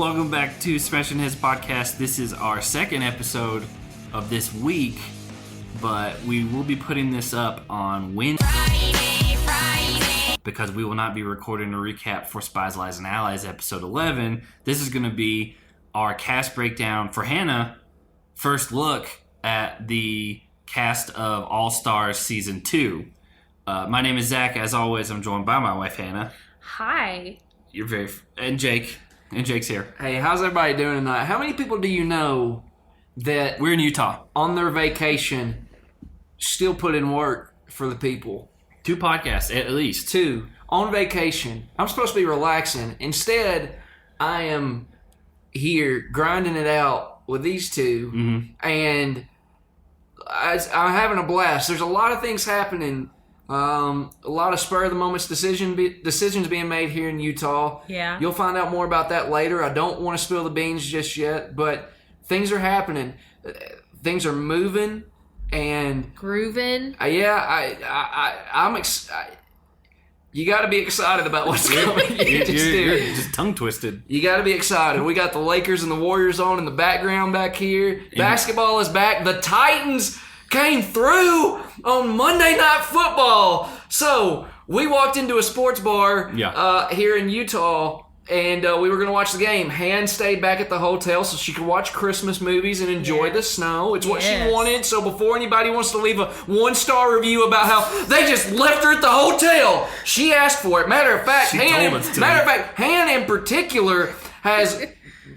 welcome back to Smashing Heads Podcast. This is our second episode of this week, but we will be putting this up on Wednesday because we will not be recording a recap for Spies, Lies, and Allies episode 11. This is going to be our cast breakdown for Hannah. First look at the cast of All Stars Season 2. My name is Zach. As always, I'm joined by my wife, Hannah. Hi. And Jake. And Jake's here. Hey, how's everybody doing tonight? How many people do you know that We're in Utah. on their vacation still put in work for the people? 2 podcasts, at least. 2, on vacation. I'm supposed to be relaxing. Instead, I am here grinding it out with these 2, and I'm having a blast. There's a lot of things happening. A lot of spur-of-the-moment decisions being made here in Utah. Yeah. You'll find out more about that later. I don't want to spill the beans just yet, but things are happening. Things are moving and Grooving. I'm excited. You got to be excited about what's coming. You're just tongue-twisted. You got to be excited. We got the Lakers and the Warriors on in the background back here. Basketball is back. The Titans came through on Monday Night Football. So we walked into a sports bar here in Utah, and we were going to watch the game. Han stayed back at the hotel so she could watch Christmas movies and enjoy the snow. It's what she wanted. So before anybody wants to leave a 1-star review about how they just left her at the hotel, she asked for it. Matter of fact, Han in particular has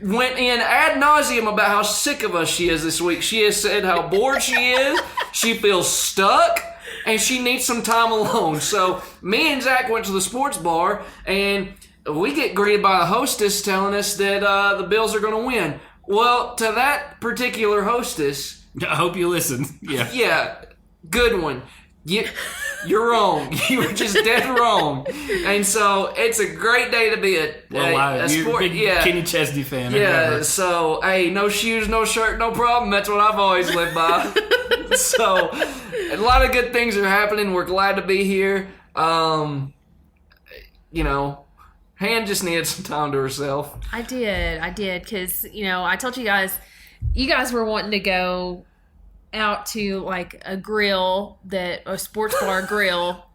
went in ad nauseum about how sick of us she is this week. She has said how bored she is, she feels stuck, and she needs some time alone. So me and Zach went to the sports bar, and we get greeted by the hostess telling us that the Bills are going to win. Well, to that particular hostess, I hope you listen. yeah, good one. You're wrong. You were just dead wrong. And so it's a great day to be a sport. Big Kenny Chesney fan. Yeah. So hey, no shoes, no shirt, no problem. That's what I've always lived by. So a lot of good things are happening. We're glad to be here. Han just needed some time to herself. I did, because, I told you guys were wanting to go out to, like, a sports bar grill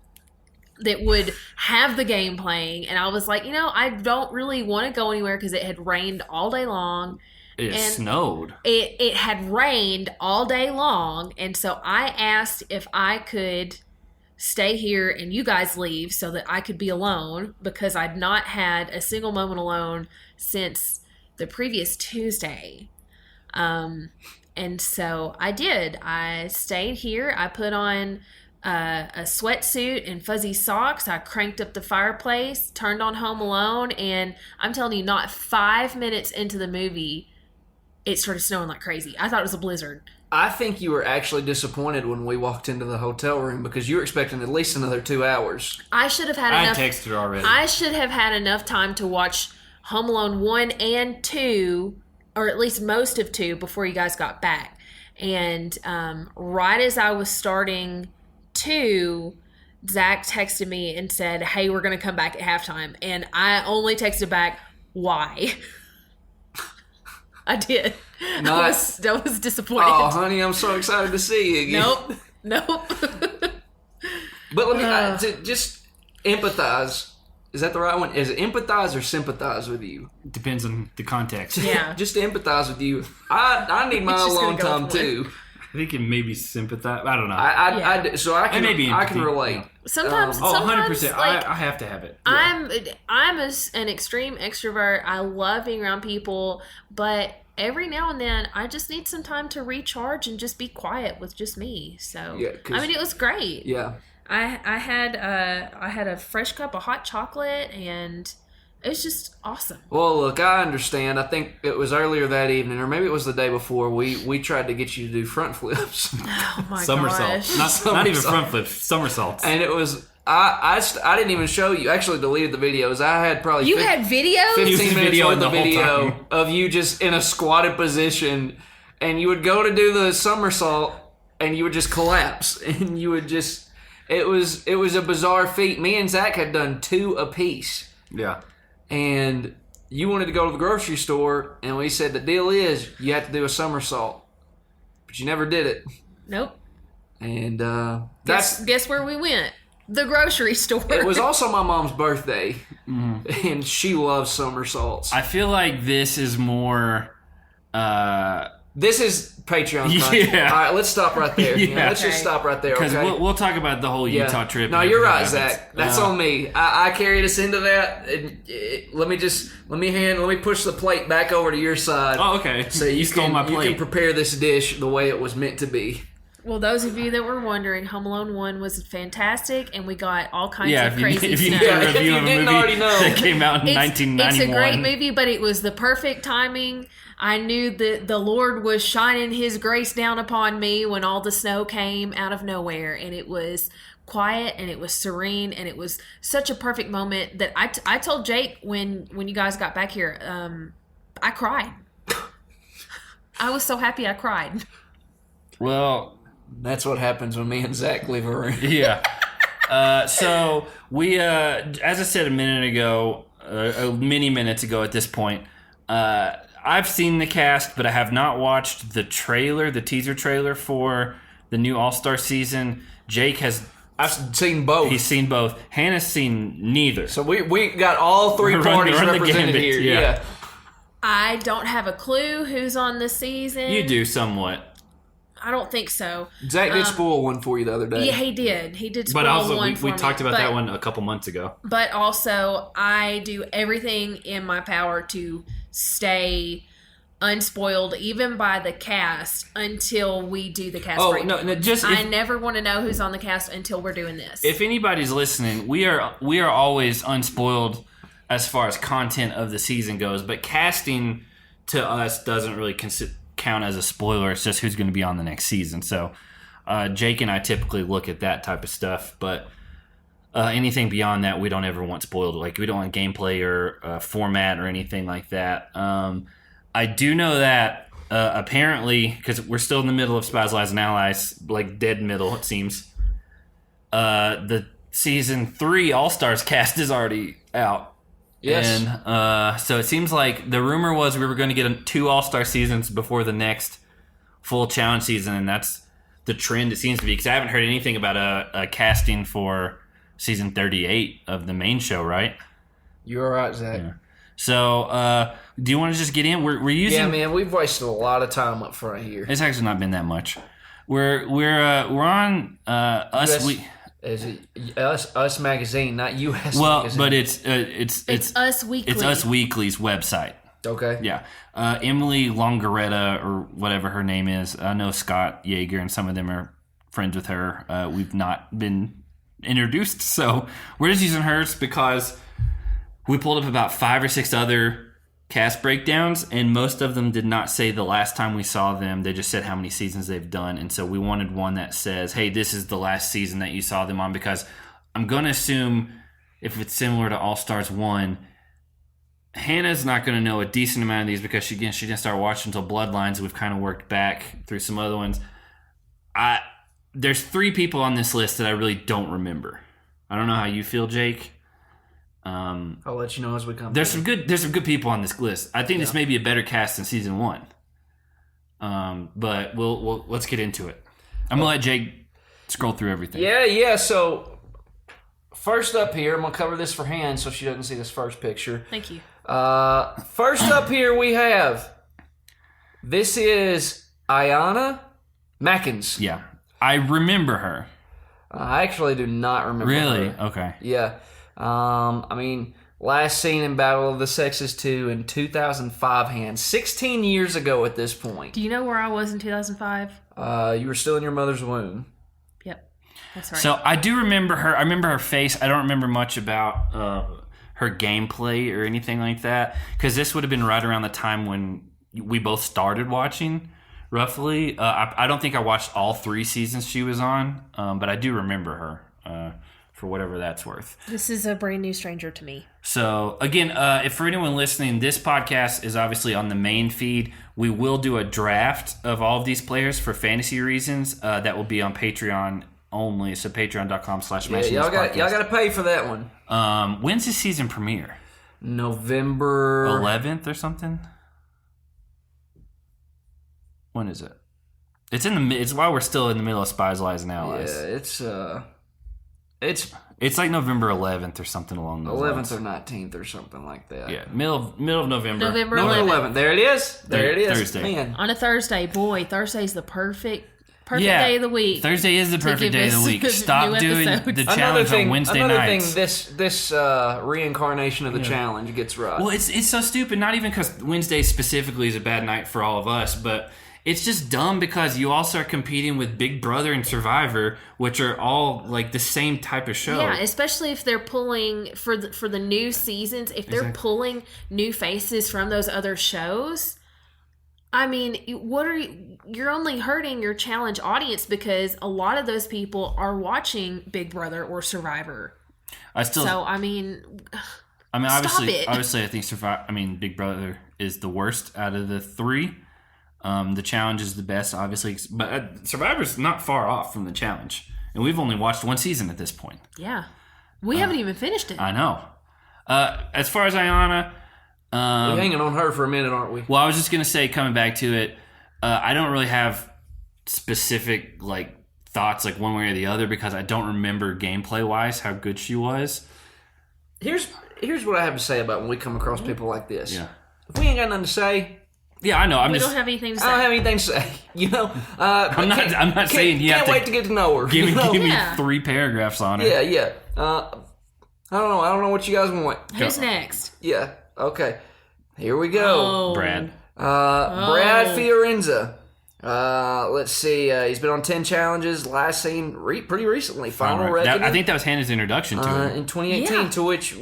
that would have the game playing, and I was like, I don't really want to go anywhere because it had rained all day long. It snowed. It had rained all day long, and so I asked if I could stay here and you guys leave so that I could be alone, because I'd not had a single moment alone since the previous Tuesday. And so I did. I stayed here. I put on a sweatsuit and fuzzy socks. I cranked up the fireplace, turned on Home Alone, and I'm telling you, not 5 minutes into the movie, it started snowing like crazy. I thought it was a blizzard. I think you were actually disappointed when we walked into the hotel room because you were expecting at least another 2 hours. I should have had enough. I texted her already. I should have had enough time to watch Home Alone 1 and 2, or at least most of 2, before you guys got back. And right as I was starting 2, Zach texted me and said, "Hey, we're going to come back at halftime." And I only texted back, "Why?" I did. Nice. I was disappointed. Oh, honey, I'm so excited to see you again. Nope. But let me just empathize. Is that the right one? Is it empathize or sympathize with you? Depends on the context. Yeah. Just empathize with you. I need my alone time too. I think it maybe sympathize. I don't know. So I can relate. Sometimes 100%. Like, I have to have it. I'm an extreme extrovert. I love being around people, but every now and then I just need some time to recharge and just be quiet with just me. So it was great. Yeah. I had a fresh cup of hot chocolate, and it was just awesome. Well, look, I understand. I think it was earlier that evening, or maybe it was the day before, we tried to get you to do front flips. Oh my somersaults. gosh. Not even front flips, somersaults. And it was, I didn't even show you. Actually deleted the videos. I had probably had videos? 15 minutes worth of video time. of you just in a squatted position, and you would go to do the somersault, and you would just collapse, and you would just... It was a bizarre feat. Me and Zach had done 2 apiece. Yeah. And you wanted to go to the grocery store, and we said the deal is you have to do a somersault, but you never did it. Nope. And guess where we went? The grocery store. It was also my mom's birthday, and she loves somersaults. I feel like this is more. This is Patreon content. Yeah. All right, let's stop right there. Yeah. Let's just stop right there, okay? Because we'll talk about the whole Utah trip. No, and you're everything right, happens. Zach. That's on me. I carried us into that. Let me push the plate back over to your side. Oh, okay. So you stole my plate. You can prepare this dish the way it was meant to be. Well, those of you that were wondering, Home Alone 1 was fantastic, and we got all kinds of if crazy you stuff. did a review you of a didn't movie already know. that came out in It's 1991. a great movie, but it was the perfect timing. I knew that the Lord was shining His grace down upon me when all the snow came out of nowhere, and it was quiet and it was serene, and it was such a perfect moment that I told Jake when you guys got back here, I cried. I was so happy I cried. Well, That's what happens when me and Zach leave a room. yeah. So we, as I said a minute ago, many minutes ago at this point, I've seen the cast, but I have not watched the teaser trailer for the new All-Star season. Jake has. I've seen both. He's seen both. Hannah's seen neither. So we got all three parties run the represented gambit, here. yeah. Yeah. I don't have a clue who's on the season. You do somewhat. I don't think so. Zach did spoil one for you the other day. Yeah, he did. He did spoil But also, one we for me. talked about that one a couple months ago. But also, I do everything in my power to stay unspoiled, even by the cast, until we do the cast breakdown. No, just I never want to know who's on the cast until we're doing this. if anybody's listening, we are always unspoiled as far as content of the season goes. But casting to us doesn't really count as a spoiler. It's just who's going to be on the next season. So Jake and I typically look at that type of stuff, but anything beyond that, we don't ever want spoiled. Like, we don't want gameplay or format or anything like that. I do know that apparently, because we're still in the middle of Spies, Lies, and Allies, like dead middle, it seems, the season 3 All-Stars cast is already out. Yes. And so it seems like the rumor was we were going to get 2 All-Star seasons before the next full challenge season, and that's the trend it seems to be, because I haven't heard anything about a casting for season 38 of the main show, right? You're right, Zach. Yeah. So do you want to just get in? We're using... Yeah, man, we've wasted a lot of time up front here. It's actually not been that much. We're on Us... Is it Us Magazine, not US Magazine? But it's Us Weekly. It's Us Weekly's website. Okay. Yeah. Emily Longaretta, or whatever her name is. I know Scott Yeager and some of them are friends with her. We've not been introduced, so we're just using hers because we pulled up about 5 or 6 other cast breakdowns, and most of them did not say the last time we saw them. They just said how many seasons they've done, and so we wanted one that says, hey, this is the last season that you saw them on, because I'm going to assume if it's similar to All-Stars 1, Hannah's not going to know a decent amount of these because she didn't start watching until Bloodlines. We've kind of worked back through some other ones. There's 3 people on this list that I really don't remember. I don't know how you feel, Jake. I'll let you know as we come. There's some good people on this list. I think this may be a better cast than season 1. But let's get into it. I'm gonna let Jake scroll through everything. Yeah. So first up here, I'm gonna cover this for Han so she doesn't see this first picture. Thank you. First up here we have. This is Ayanna Mackins. Yeah, I remember her. I actually do not remember. Really? her. Okay. Yeah. Last seen in Battle of the Sexes 2 in 2005, Han. 16 years ago at this point. Do you know where I was in 2005? You were still in your mother's womb. Yep. That's right. So I do remember her. I remember her face. I don't remember much about her gameplay or anything like that, because this would have been right around the time when we both started watching, roughly. I don't think I watched all 3 seasons she was on, but I do remember her. For whatever that's worth. This is a brand new stranger to me. So, again, if for anyone listening, this podcast is obviously on the main feed. We will do a draft of all of these players for fantasy reasons. That will be on Patreon only. So, patreon.com/MySeasonsPodcast. Y'all got to pay for that one. When's the season premiere? November 11th or something. When is it? It's while we're still in the middle of Spies, Lies, and Allies. Yeah, It's like November 11th or something along those 11th lines. or 19th or something like that. Yeah, middle of November. November November 11th. 11th. There it is. There it is. Thursday. Man. On a Thursday. Boy, Thursday's the perfect day of the week. Thursday is the perfect give day of the us week. new Stop doing episodes. the challenge on Wednesday nights. This reincarnation of the challenge gets right. Well, it's so stupid. Not even because Wednesday specifically is a bad night for all of us, but it's just dumb because you also are competing with Big Brother and Survivor, which are all like the same type of show. Yeah, especially if they're pulling for the new seasons. If they're pulling new faces from those other shows, I mean, you're only hurting your challenge audience because a lot of those people are watching Big Brother or Survivor. I mean, obviously, I think Big Brother is the worst out of the three. The challenge is the best, obviously, but Survivor's not far off from the challenge, and we've only watched one season at this point. Yeah, we haven't even finished it. I know. As far as Ayanna, we're hanging on her for a minute, aren't we? Well, I was just gonna say, coming back to it, I don't really have specific thoughts one way or the other because I don't remember gameplay wise how good she was. Here's what I have to say about when we come across people like this. Yeah. If we ain't got nothing to say. Yeah, I know. We don't have anything to say. I don't have anything to say. I'm not saying you have can't to. wait to get to know her. Give me 3 paragraphs on her. Yeah. I don't know what you guys want. Who's next? Yeah. Okay. Here we go. Oh. Brad. Brad Fiorenza. Let's see. He's been on 10 challenges. Last seen pretty recently. Final Reckoning. I think that was Hannah's introduction to him. In 2018, to which,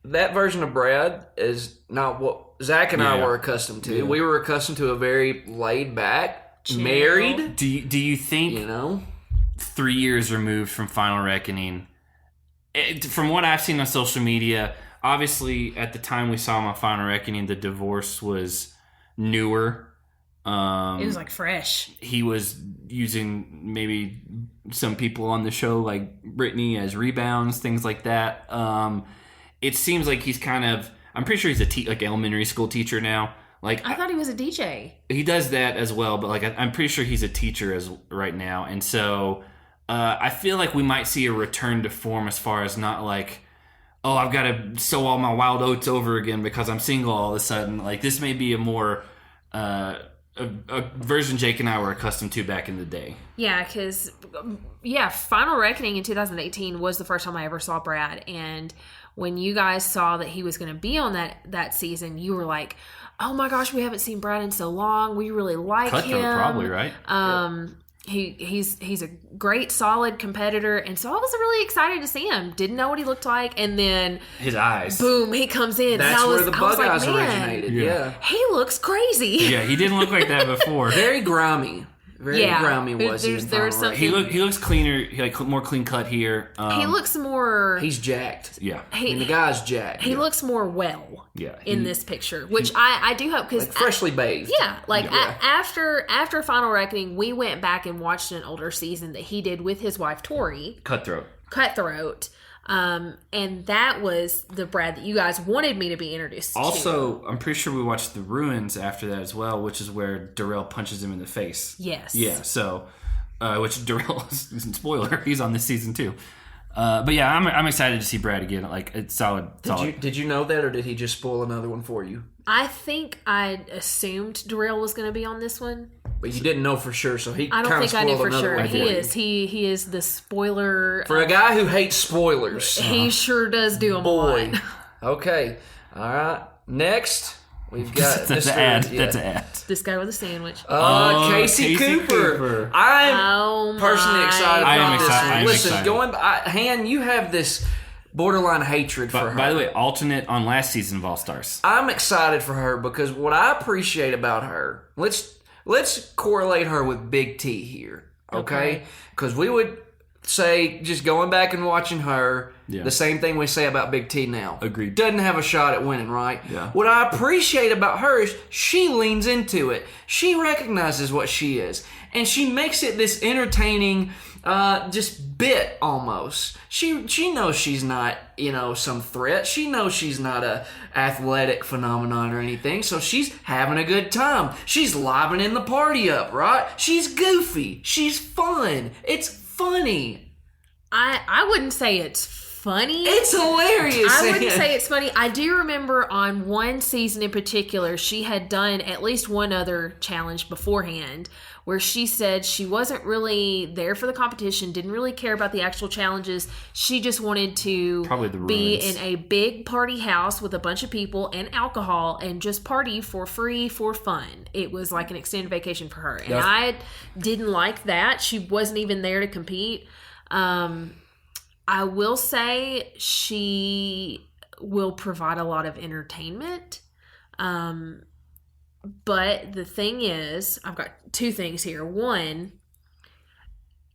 that version of Brad is not what Zach and I were accustomed to. We were accustomed to a very laid back, married. Do you think 3 years removed from Final Reckoning, from what I've seen on social media, obviously at the time we saw him on Final Reckoning, the divorce was newer. It was fresh. He was using maybe some people on the show like Brittany as rebounds, things like that. It seems like he's kind of, I'm pretty sure he's a elementary school teacher now. I thought he was a DJ. He does that as well, but I'm pretty sure he's a teacher right now. And so I feel like we might see a return to form as far as not I've got to sow all my wild oats over again because I'm single all of a sudden. This may be a more a version Jake and I were accustomed to back in the day. Yeah, because Final Reckoning in 2018 was the first time I ever saw Brad, and when you guys saw that he was going to be on that season, you were like, "Oh my gosh, we haven't seen Brad in so long. We really like Cutthroat, him." probably, right? He's a great, solid competitor, and so I was really excited to see him. Didn't know what he looked like, and then his eyes, boom, he comes in. That's where the bug eyes originated. Yeah, he looks crazy. Yeah, he didn't look like that before. Very grimy. Very grimy was he? He looks cleaner, more clean cut here. He looks more. He's jacked. Yeah, the guy's jacked. He looks more well. Yeah, in this picture, which I do hope because freshly bathed. Yeah, after Final Reckoning, we went back and watched an older season that he did with his wife Tori. Cutthroat. And that was the Brad that you guys wanted me to be introduced to. Also, I'm pretty sure we watched The Ruins after that as well, which is where Darrell punches him in the face. Yes. Yeah, so, which Darrell, spoiler, he's on this season too. But yeah, I'm excited to see Brad again. It's solid. Did you know that, or did he just spoil another one for you? I think I assumed Darrell was going to be on this one. But you didn't know for sure, so he I don't think I knew for sure. He is. He is the spoiler. For a guy who hates spoilers. He sure does do them a lot. Okay. All right. Next, we've got That's an ad. That's an ad. This guy with a sandwich. Casey Cooper. I'm personally excited about this one. Listen, Han, you have this borderline hatred for her. By the way, alternate on last season of All Stars. I'm excited for her because what I appreciate about her, let's correlate her with Big T here, okay? Because we would say, just going back and watching her, the same thing we say about Big T now. Agreed. Doesn't have a shot at winning, right? Yeah. What I appreciate about her is she leans into it. She recognizes what she is. And she makes it this entertaining just bit almost. She knows she's not, some threat. She knows she's not a athletic phenomenon or anything. So she's having a good time. She's livening the party up, right? She's goofy. She's fun. It's funny. I wouldn't say it's funny. It's hilarious. I wouldn't say it's funny. I do remember on one season in particular, she had done at least one other challenge beforehand where she said she wasn't really there for the competition, didn't really care about the actual challenges. She just wanted to be in a big party house with a bunch of people and alcohol and just party for free for fun. It was like an extended vacation for her. And I didn't like that. She wasn't even there to compete. I will say she will provide a lot of entertainment. But the thing is, I've got two things here. One,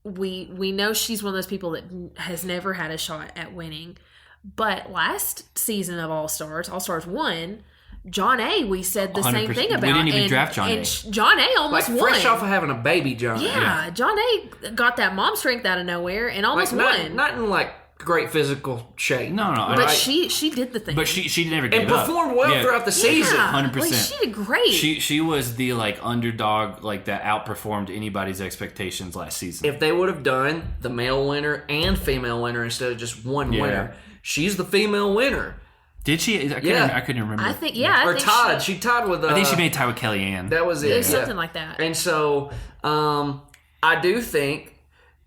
we know she's one of those people that has never had a shot at winning. But last season of All Stars 1, John A, we said the same thing about. We didn't even draft John A. And John A almost won. Fresh off of having a baby, John. Yeah, John A got that mom strength out of nowhere and almost won. Not in great physical shape. No. But she did the thing. But she never gave and up. performed well throughout the season. 100%. She did great. She was the underdog that outperformed anybody's expectations last season. If they would have done the male winner and female winner instead of just one winner, she's the female winner. Did she? I couldn't remember. I think tied. She tied with. I think she made tie with Kellyanne. That was it. It was something like that. And so, I do think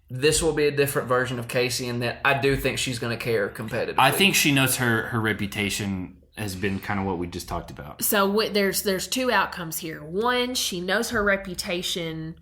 this will be a different version of Casey in that I do think she's going to care competitively. I think she knows her reputation has been kind of what we just talked about. So there's two outcomes here. One, she knows her reputation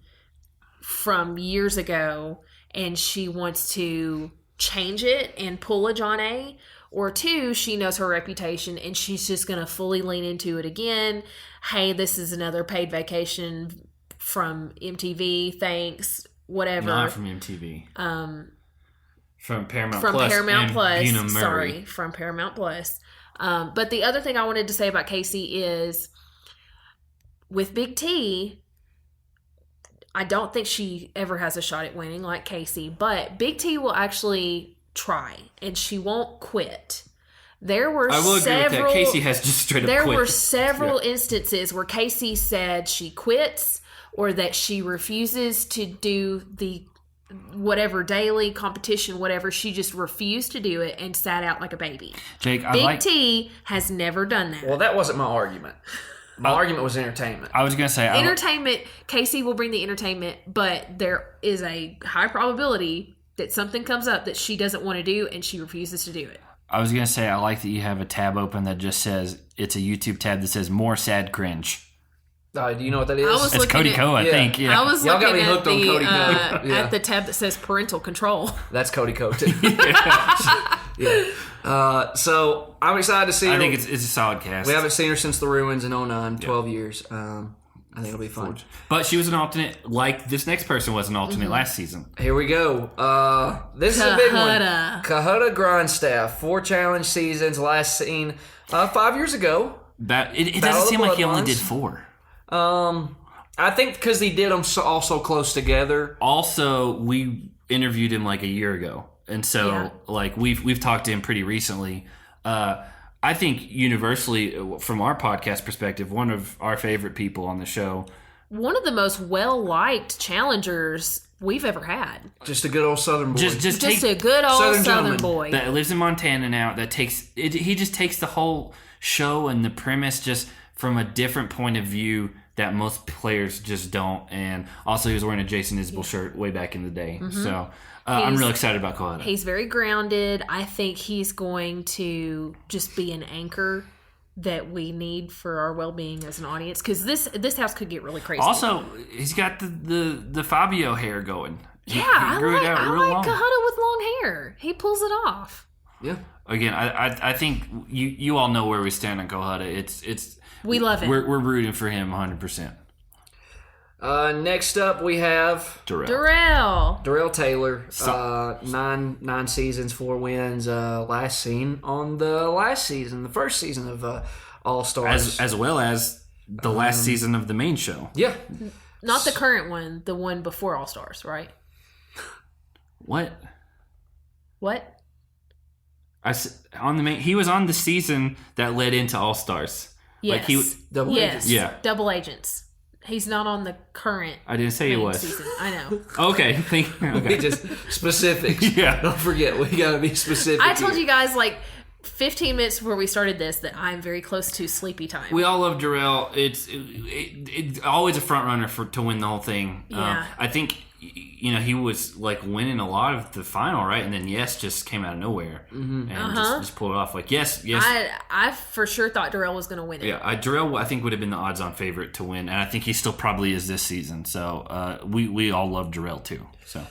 from years ago, and she wants to change it and pull a John A. Or two, she knows her reputation and she's just going to fully lean into it again. Hey, this is another paid vacation from MTV. Thanks. Whatever. Not from MTV. From Paramount from Plus. Paramount Plus. Bina Murray. Sorry, from Paramount Plus. But the other thing I wanted to say about Casey is with Big T, I don't think she ever has a shot at winning like Casey, but Big T will actually try and she won't quit. There were I will agree with that. Casey has just straight up quit. There were several instances where Casey said she quits or that she refuses to do the whatever daily competition, whatever. She just refused to do it and sat out like a baby. Jake, Big T has never done that. Well, that wasn't my argument. My argument was entertainment. I was going to say... entertainment, Casey will bring the entertainment, but there is a high probability that something comes up that she doesn't want to do and she refuses to do it. I was going to say, I like that you have a tab open that just says, it's a YouTube tab that says more sad cringe. Do you know what that is? It's Cody Co, I think. Yeah. I was Y'all looking got me hooked on Cody Co. At the tab that says parental control. That's Cody Co too. So I'm excited to see her. I think it's a solid cast. We haven't seen her since the Ruins in 2009, 12 years. I think it'll be fun. But she was an alternate, like this next person was an alternate last season. Here we go. This is a big one. Cohutta Grindstaff, 4 challenge seasons, last seen 5 years ago. It doesn't seem like he only did 4. I think because he did them all so close together. Also, we interviewed him like a year ago, and so like we've talked to him pretty recently. I think universally, from our podcast perspective, one of our favorite people on the show. One of the most well-liked challengers we've ever had. Just a good old Southern boy. Just a good old Southern boy. That lives in Montana now. He just takes the whole show and the premise just from a different point of view that most players just don't. And also he was wearing a Jason Isbell shirt way back in the day. So... I'm real excited about Cohutta. He's very grounded. I think he's going to just be an anchor that we need for our well-being as an audience, because this house could get really crazy. Also, he's got the Fabio hair going. I like long. Cohutta with long hair. He pulls it off. Yeah. Again, I think you all know where we stand on Cohutta. It's we love him. We're rooting for him 100%. Next up, we have Darrell Taylor. 9 seasons, 4 wins. Last seen on the first season of All Stars, as well as the last season of the main show. Yeah, not the current one, the one before All Stars, right? What? He was on the season that led into All Stars. Yes. Double Agents. Yeah. Double Agents. He's not on the current. I didn't say he was. Season. I know. Okay. We just specifics. Yeah. Don't forget, we gotta be specific. I told you guys 15 minutes before we started this that I'm very close to sleepy time. We all love Darrell. It's always a front runner to win the whole thing. Yeah. I think he was winning a lot of the final, right? And then just came out of nowhere and just pulled it off. Yes. I for sure thought Darrell was going to win it. Yeah, Darrell I think would have been the odds-on favorite to win, and I think he still probably is this season. So we all love Darrell too. So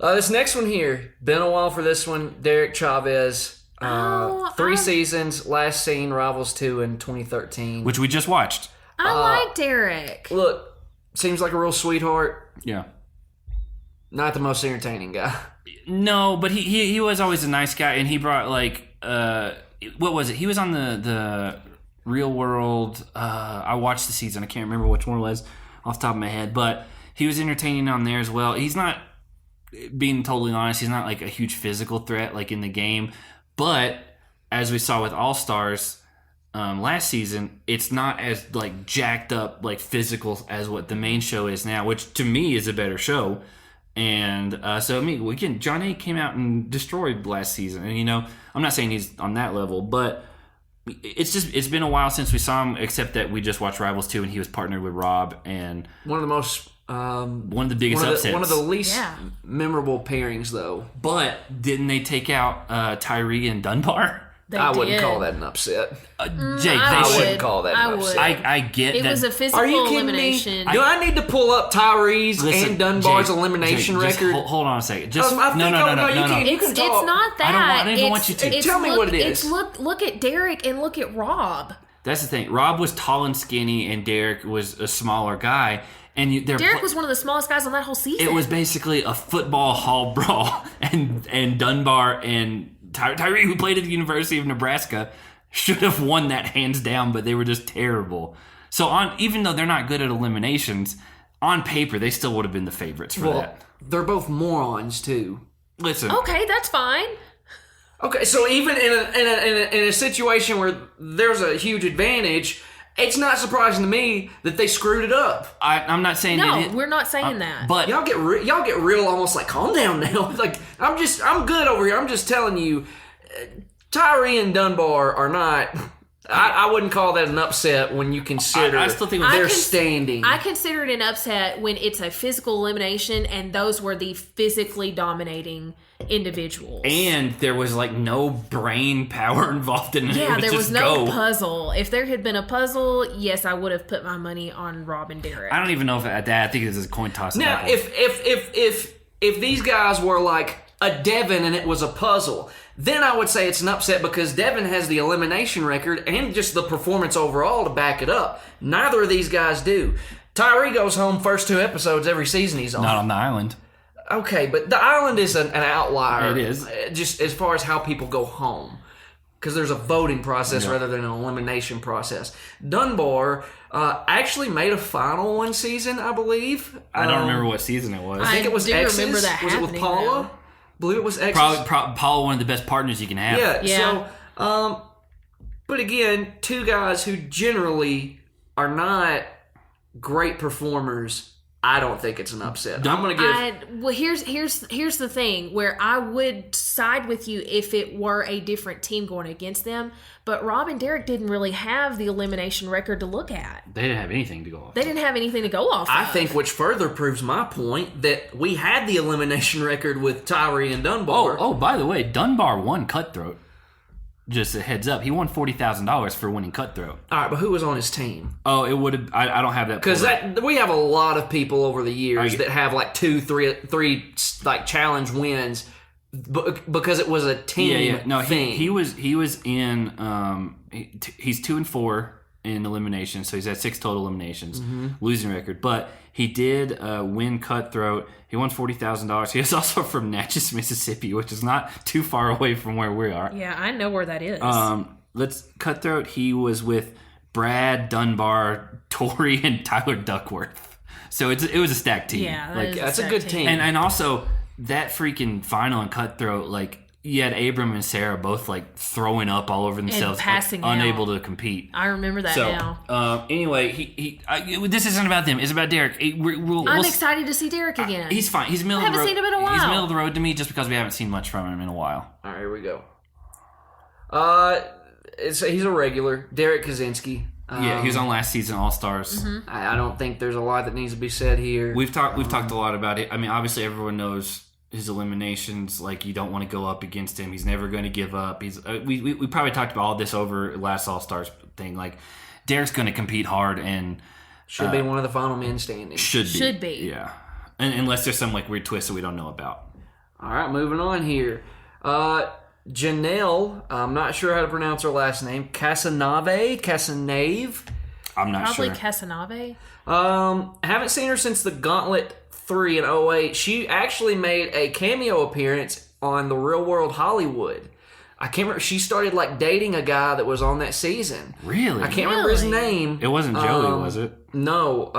this next one here, been a while for this one. Derek Chavez, 3 seasons, last seen Rivals 2 in 2013, which we just watched. I like Derek. Look, seems like a real sweetheart. Yeah. Not the most entertaining guy. No, but he was always a nice guy, and he brought what was it? He was on the Real World. I watched the season. I can't remember which one it was off the top of my head, but he was entertaining on there as well. He's not, being totally honest, he's not a huge physical threat in the game, but as we saw with All Stars last season, it's not as jacked up physical as what the main show is now, which to me is a better show. And again, John A came out and destroyed last season. And, I'm not saying he's on that level, but it's been a while since we saw him, except that we just watched Rivals 2 and he was partnered with Rob. And one of the most... one of the biggest upsets. One of the least memorable pairings, though. But didn't they take out Tyree and Dunbar? I wouldn't call that an upset. Jake, I wouldn't call that an upset. I get it that. It was a physical elimination. Do I need to pull up Tyree's and Dunbar's elimination record? Hold on a second. No. It's not that. I don't even want you to. Tell me what it is. It's look at Derek and look at Rob. That's the thing. Rob was tall and skinny, and Derek was a smaller guy. And Derek was one of the smallest guys on that whole season. It was basically a football hall brawl, and Dunbar and Tyree, who played at the University of Nebraska, should have won that hands down, but they were just terrible. So even though they're not good at eliminations, on paper they still would have been the favorites for that. They're both morons too. Listen. Okay, that's fine. Okay, so even in a situation where there's a huge advantage, it's not surprising to me that they screwed it up. I'm not saying we're not saying that. But y'all get real, almost calm down now. I'm good over here. I'm just telling you, Tyree and Dunbar are not. I wouldn't call that an upset when you consider I still think their standing. I consider it an upset when it's a physical elimination, and those were the physically dominating individuals. And there was no brain power involved in it. Yeah, there was no go. puzzle. If there had been a puzzle, yes, I would have put my money on Rob and Derek. I don't even know if at that. I think this is a coin toss. Now, if these guys were a Devin and it was a puzzle, then I would say it's an upset because Devin has the elimination record and just the performance overall to back it up. Neither of these guys do. Tyree goes home first 2 episodes every season he's on. Not on the island. Okay, but the island is an outlier. It is. Just as far as how people go home. Because there's a voting process rather than an elimination process. Dunbar actually made a final one season, I believe. I don't remember what season it was. I think it was X's. Remember that was it with Paula? Though. I believe it was X's. Probably Paula, one of the best partners you can have. Yeah. So, but again, 2 guys who generally are not great performers. I don't think it's an upset. I'm going to give... Well, here's the thing where I would side with you if it were a different team going against them, but Rob and Derek didn't really have the elimination record to look at. They didn't have anything to go off. They didn't have anything to go off I of. think which further proves my point that we had the elimination record with Tyree and Dunbar. Oh, by the way, Dunbar won Cutthroat. Just a heads up, he won $40,000 for winning Cutthroat. All right, but who was on his team? Oh, it would have. I don't have that because we have a lot of people over the years that have 2, 3 challenge wins because it was a team. No, thing. he was in. He's 2 and 4 in eliminations, so he's at 6 total eliminations, losing record. But he did win Cutthroat. He won $40,000. He was also from Natchez, Mississippi, which is not too far away from where we are. Yeah, I know where that is. Cutthroat, he was with Brad, Dunbar, Tori, and Tyler Duckworth. So it was a stacked team. Yeah, that's a good team. And also, that freaking final in Cutthroat, like, you had Abram and Sarah both like throwing up all over themselves, and passing like, unable to compete. I remember that now. Anyway, this isn't about them. It's about Derrick. I'm excited to see Derrick again. He's fine. He's middle of the road. I haven't seen him in a while. He's middle of the road to me just because we haven't seen much from him in a while. All right, here we go. He's a regular, Derrick Kozinski. Yeah, he was on last season All Stars. I don't think there's a lot that needs to be said here. We've talked a lot about it. I mean, obviously everyone knows his eliminations. Like, you don't want to go up against him. He's never going to give up. He's we probably talked about all this over last All Stars thing. Like, Derrick's going to compete hard and should be one of the final men standing. Should be. Yeah, unless there's some like weird twist that we don't know about. All right, moving on here. Janelle, I'm not sure how to pronounce her last name. Casanave. I'm not Probably sure. Casanave. Haven't seen her since the Gauntlet 3 in 08. She actually made a cameo appearance on The Real World Hollywood. I can't remember. She started like dating a guy that was on that season. Really? I can't remember his name. It wasn't Joey, was it? No.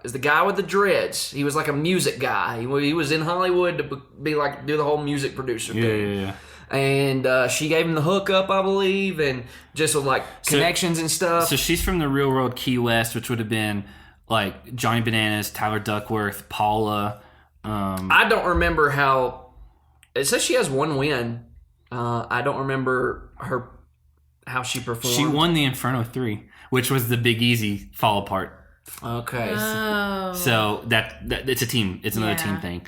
It's the guy with the dreads. He was like a music guy. He was in Hollywood to be like do the whole music producer thing. Yeah. And she gave him the hookup, I believe, and just with like connections and stuff. So she's from the Real World Key West, which would have been like Johnny Bananas, Tyler Duckworth, Paula. I don't remember how. It says she has one win. I don't remember how she performed. She won the Inferno 3, which was the Big Easy fall apart. Okay. So that it's a team. It's another team thing.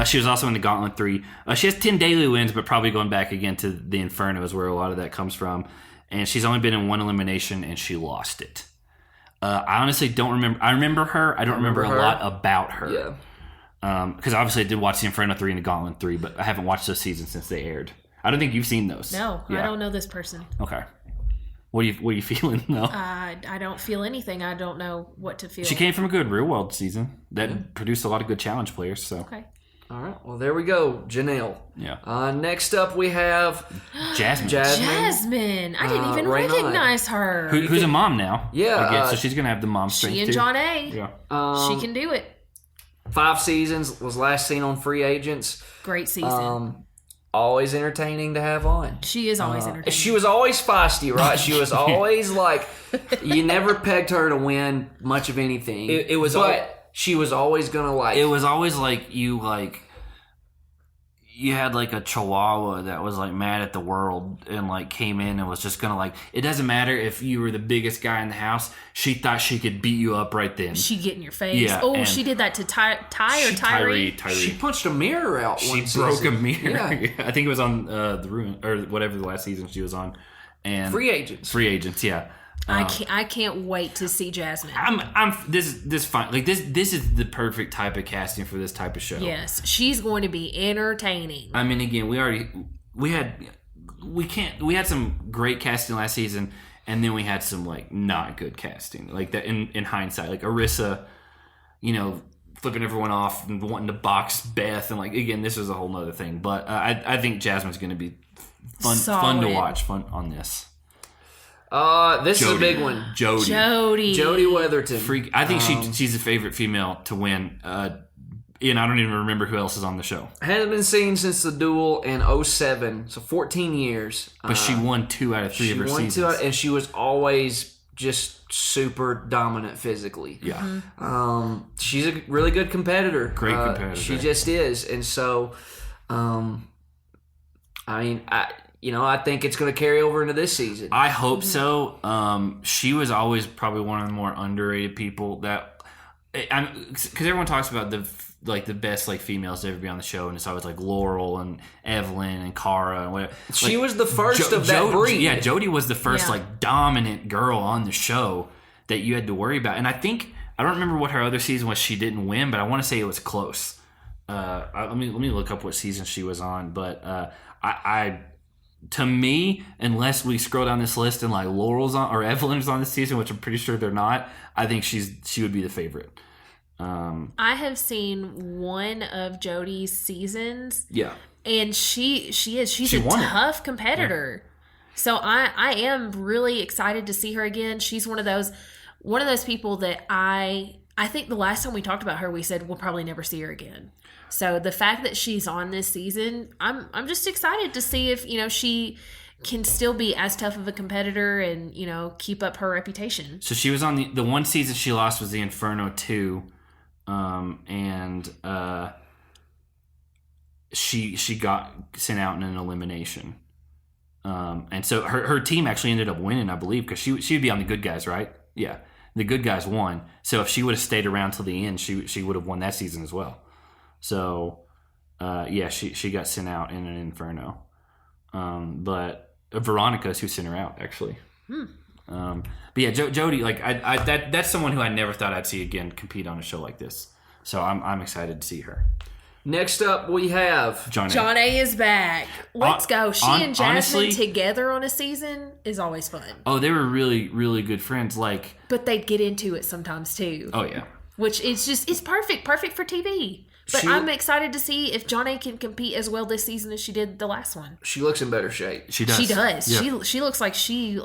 She was also in the Gauntlet 3. She has 10 daily wins, but probably going back again to the Inferno is where a lot of that comes from. And she's only been in one elimination, and she lost it. I honestly don't remember. I remember her. I don't remember a lot about her. Yeah. Because obviously I did watch the Inferno 3 and the Gauntlet 3, but I haven't watched those seasons since they aired. I don't think you've seen those. No, I don't know this person. Okay. What are you feeling though? I don't feel anything. I don't know what to feel. She came from a good Real World season that produced a lot of good challenge players. So Okay. All right. Well, there we go. Janelle. Yeah. Next up, we have Jasmine. Jasmine. I didn't even recognize her. Who's a mom now? Yeah. Again, so she's gonna have the mom strength She and too. John A. Yeah. She can do it. 5 seasons, was last seen on Free Agents. Great season. Always entertaining to have on. She is always entertaining. She was always feisty, right? She was always like, you never pegged her to win much of anything. It was, but she was always gonna like. It was always like you had like a chihuahua that was like mad at the world and like came in and was just gonna like, it doesn't matter if you were the biggest guy in the house, she thought she could beat you up right then. She'd get in your face. Yeah, she did that to Tyree. She punched a mirror out. She one broke season. a mirror. Yeah. I think it was on the Ruin or whatever the last season she was on. And Free Agents. Yeah. I can't wait to see Jasmine. This fine. Like this is the perfect type of casting for this type of show. Yes, she's going to be entertaining. I mean, again, we had some great casting last season, and then we had some like not good casting. Like that in hindsight, like Arissa, flipping everyone off and wanting to box Beth, and like again, this was a whole nother thing. But I think Jasmine's going to be fun to watch. Fun on this. This is a big one. Jody Weatherton. I think she's a favorite female to win. And I don't even remember who else is on the show. Hadn't been seen since the duel in 07, so 14 years. But she won 2 out of 3 of her seasons. She won 2 and she was always just super dominant physically. Yeah. She's a really good competitor. Great competitor. She just is. And so, I think it's going to carry over into this season. I hope so. She was always probably one of the more underrated people that, because everyone talks about the best like females to ever be on the show, and it's always like Laurel and Evelyn and Cara and whatever. She was the first of that breed. Yeah, Jody was the first like dominant girl on the show that you had to worry about. And I don't remember what her other season was. She didn't win, but I want to say it was close. Let me look up what season she was on, but to me, unless we scroll down this list and like Laurel's on or Evelyn's on this season, which I'm pretty sure they're not, I think she would be the favorite. I have seen one of Jody's seasons. Yeah. And she's a tough competitor. Yeah. So I am really excited to see her again. She's one of those people that I think the last time we talked about her, we said we'll probably never see her again. So the fact that she's on this season, I'm just excited to see if, she can still be as tough of a competitor and, keep up her reputation. So she was on the one season she lost was the Inferno 2. She got sent out in an elimination. And so her team actually ended up winning, I believe, because she'd be on the good guys, right? Yeah. The good guys won. So if she would have stayed around till the end, she would have won that season as well. So, she got sent out in an Inferno. But Veronica's who sent her out, actually. But yeah, Jody, like that's someone who I never thought I'd see again compete on a show like this. So I'm excited to see her. Next up, we have John A is back. Let's go. She and Jasmine together on a season is always fun. Oh, they were really, really good friends. But they get into it sometimes too. Oh yeah. Which it's perfect for TV. But I'm excited to see if John A can compete as well this season as she did the last one. She looks in better shape. She does. She does. Yeah. She looks like she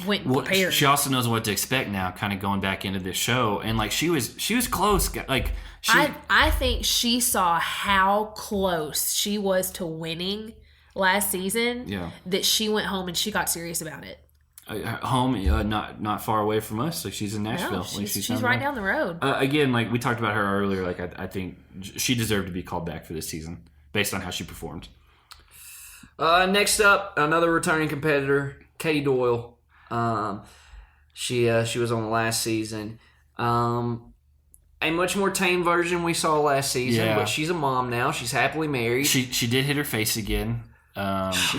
went prepared. She also knows what to expect now, kind of going back into this show, and she was close. I think she saw how close she was to winning last season. Yeah. That she went home and she got serious about it. Home, not far away from us. She's in Nashville. No, she's right down the road. Again, we talked about her earlier. I think she deserved to be called back for this season based on how she performed. Next up, another returning competitor, Katie Doyle. She was on the last season. A much more tame version we saw last season, but she's a mom now. She's happily married. She did hit her face again.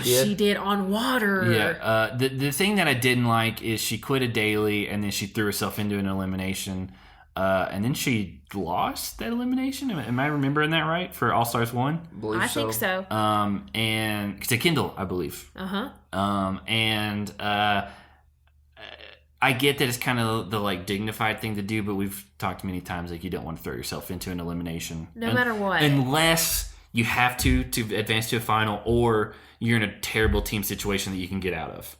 She did on water. Yeah. The thing that I didn't like is she quit daily and then she threw herself into an elimination. And then she lost that elimination. Am I remembering that right for All Stars 1? I think so. And to Kendall, I believe. I get that it's kind of the dignified thing to do, but we've talked many times you don't want to throw yourself into an elimination, no matter what, unless you have to advance to a final, or you're in a terrible team situation that you can get out of.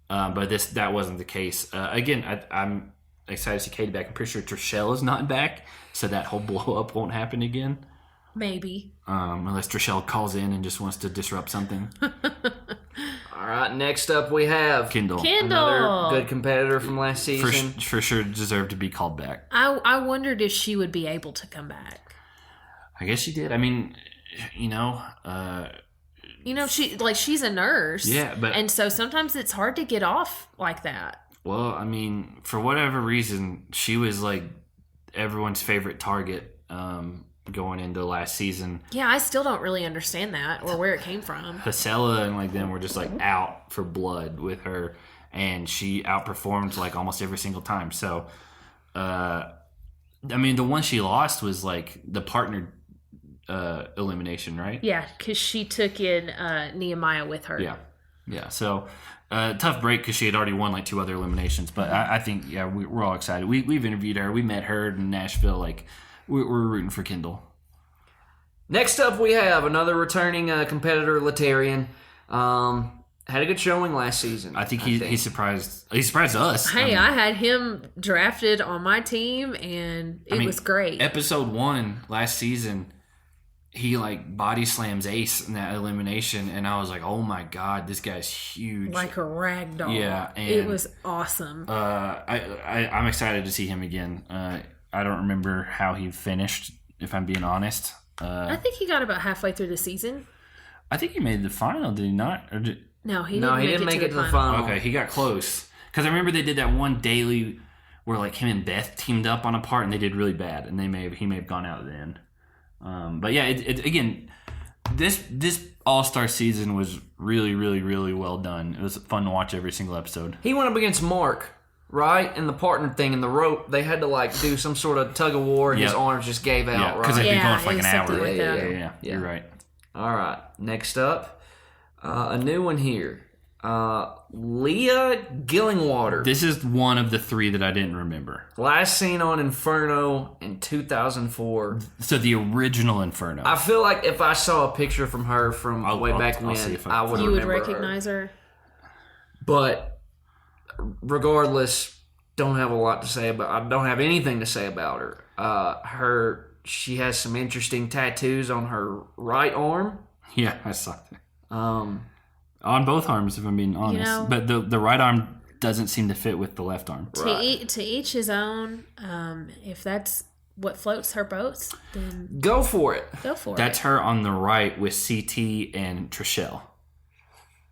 But that wasn't the case. Again, I'm excited to see Katie back. I'm pretty sure Trishelle is not back, so that whole blow up won't happen again. Maybe. Unless Trishelle calls in and just wants to disrupt something. All right, next up we have Kendall. Another good competitor from last season. For sure deserved to be called back. I wondered if she would be able to come back. I guess she did. I mean, she's a nurse. Yeah, and so sometimes it's hard to get off like that. Well, I mean, for whatever reason, she was everyone's favorite target going into last season. Yeah, I still don't really understand that or where it came from. Hasela and them were just out for blood with her, and she outperformed almost every single time. So, I mean, the one she lost was the partner elimination, right? Yeah, because she took in Nehemiah with her. Yeah. So tough break because she had already won 2 other eliminations. But I think we're all excited. We've interviewed her. We met her in Nashville. We're rooting for Kendall. Next up, we have another returning competitor, Latarian. Had a good showing last season. I think he surprised us. Hey, I had him drafted on my team, and it was great. Episode 1 last season, he body slams Ace in that elimination, and I was like, oh my god, this guy's huge, like a rag doll. Yeah, and it was awesome. I'm excited to see him again. I don't remember how he finished, if I'm being honest. I think he got about halfway through the season. I think he made the final, did he not? No, he didn't make it to the final. Okay, he got close. Because I remember they did that one daily where him and Beth teamed up on a part and they did really bad, and he may have gone out then. But yeah, again, this All-Star season was really, really, really well done. It was fun to watch every single episode. He went up against Mark. Right? And the partner thing in the rope, they had to do some sort of tug of war and his arms just gave out, right? Because they'd been going for an hour. Yeah. You're right. All right. Next up, A new one here. Leah Gillingwater. This is one of the three that I didn't remember. Last seen on Inferno in 2004. So the original Inferno. I feel like if I saw a picture from her from way back I'll when, see if I would You would remember recognize her. But regardless, don't have a lot to say about. I don't have anything to say about her. She has some interesting tattoos on her right arm. Yeah, I saw that. On both arms, if I'm being honest. But the right arm doesn't seem to fit with the left arm. To each his own. If that's what floats her boats, then go for it. Go for it. That's her on the right with CT and Trishelle.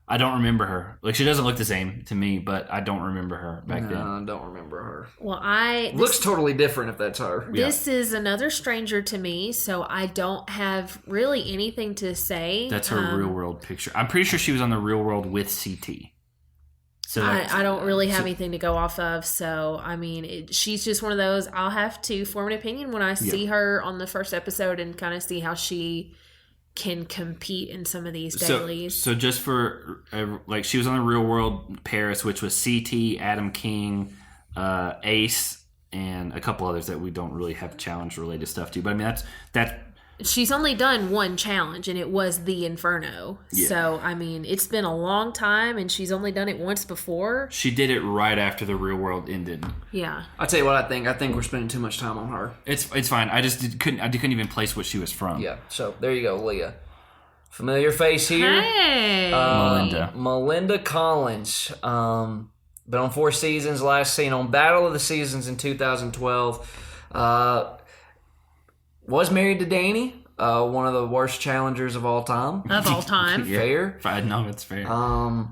I don't remember her. Like, she doesn't look the same to me, but I don't remember her back then. I don't remember her. Well, looks totally different if that's her. This is another stranger to me, so I don't have really anything to say. That's her real world picture. I'm pretty sure she was on the Real World with CT. So I don't really have anything to go off of. So, I mean, she's just one of those. I'll have to form an opinion when I see her on the first episode and kind of see how she can compete in some of these dailies. So just for, like, she was on the Real World Paris, which was CT, Adam King, Ace, and a couple others that we don't really have challenge-related stuff to. But, I mean, that's she's only done one challenge, and it was the Inferno. Yeah. So, I mean, it's been a long time, and she's only done it once before. She did it right after the Real World ended. Yeah. I'll tell you what I think. I think we're spending too much time on her. It's fine. I just couldn't even place what she was from. Yeah. So, there you go, Leah. Familiar face here. Hey. Melinda Collins. Been on 4 seasons. Last seen on Battle of the Seasons in 2012. Was married to Danny, one of the worst challengers of all time. Of all time. Fair. No, it's fair. I